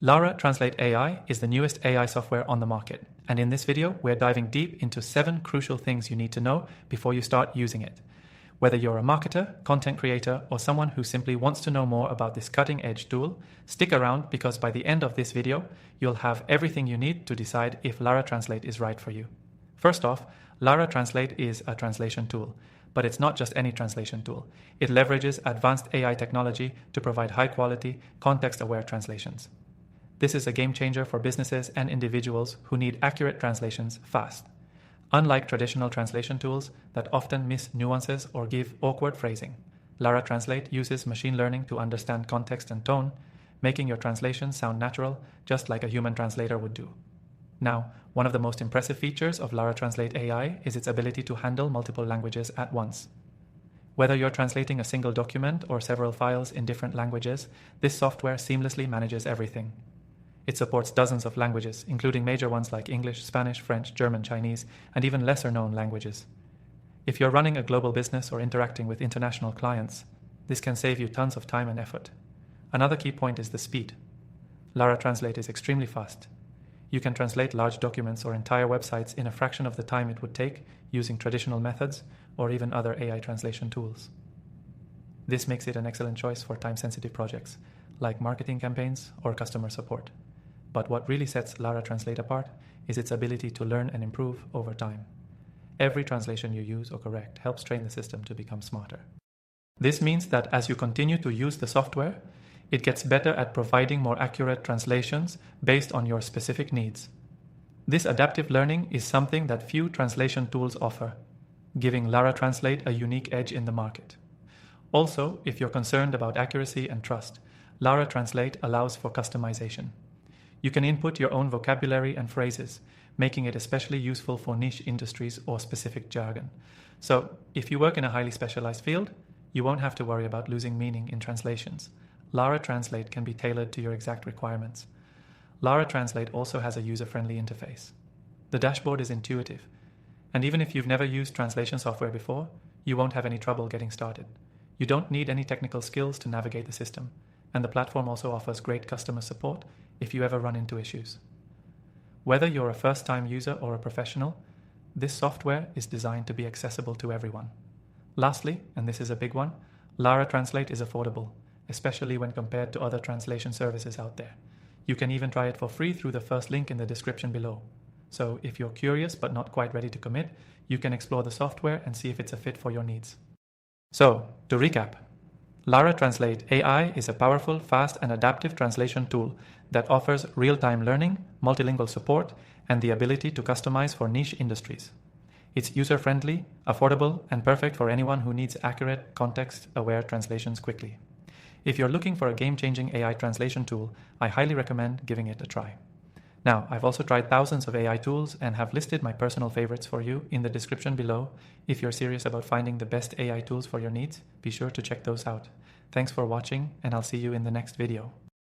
Lara Translate AI is the newest AI software on the market, and in this video, we're diving deep into 7 crucial things you need to know before you start using it. Whether you're a marketer, content creator, or someone who simply wants to know more about this cutting-edge tool, stick around because by the end of this video, you'll have everything you need to decide if Lara Translate is right for you. First off, Lara Translate is a translation tool, but it's not just any translation tool. It leverages advanced AI technology to provide high-quality, context-aware translations. This is a game changer for businesses and individuals who need accurate translations fast. Unlike traditional translation tools that often miss nuances or give awkward phrasing, Lara Translate uses machine learning to understand context and tone, making your translation sound natural, just like a human translator would do. Now, one of the most impressive features of Lara Translate AI is its ability to handle multiple languages at once. Whether you're translating a single document or several files in different languages, this software seamlessly manages everything. It supports dozens of languages, including major ones like English, Spanish, French, German, Chinese, and even lesser-known languages. If you're running a global business or interacting with international clients, this can save you tons of time and effort. Another key point is the speed. Lara Translate is extremely fast. You can translate large documents or entire websites in a fraction of the time it would take using traditional methods or even other AI translation tools. This makes it an excellent choice for time-sensitive projects, like marketing campaigns or customer support. But what really sets Lara Translate apart is its ability to learn and improve over time. Every translation you use or correct helps train the system to become smarter. This means that as you continue to use the software, it gets better at providing more accurate translations based on your specific needs. This adaptive learning is something that few translation tools offer, giving Lara Translate a unique edge in the market. Also, if you're concerned about accuracy and trust, Lara Translate allows for customization. You can input your own vocabulary and phrases, making it especially useful for niche industries or specific jargon. So, if you work in a highly specialized field, you won't have to worry about losing meaning in translations. Lara Translate can be tailored to your exact requirements. Lara Translate also has a user-friendly interface. The dashboard is intuitive, and even if you've never used translation software before, you won't have any trouble getting started. You don't need any technical skills to navigate the system, and the platform also offers great customer support if you ever run into issues. Whether you're a first-time user or a professional, this software is designed to be accessible to everyone. Lastly, and this is a big one, Lara Translate is affordable, especially when compared to other translation services out there. You can even try it for free through the first link in the description below. So if you're curious but not quite ready to commit, you can explore the software and see if it's a fit for your needs. So, to recap, Lara Translate AI is a powerful, fast, and adaptive translation tool that offers real-time learning, multilingual support, and the ability to customize for niche industries. It's user-friendly, affordable, and perfect for anyone who needs accurate, context-aware translations quickly. If you're looking for a game-changing AI translation tool, I highly recommend giving it a try. Now, I've also tried thousands of AI tools and have listed my personal favorites for you in the description below. If you're serious about finding the best AI tools for your needs, be sure to check those out. Thanks for watching, and I'll see you in the next video.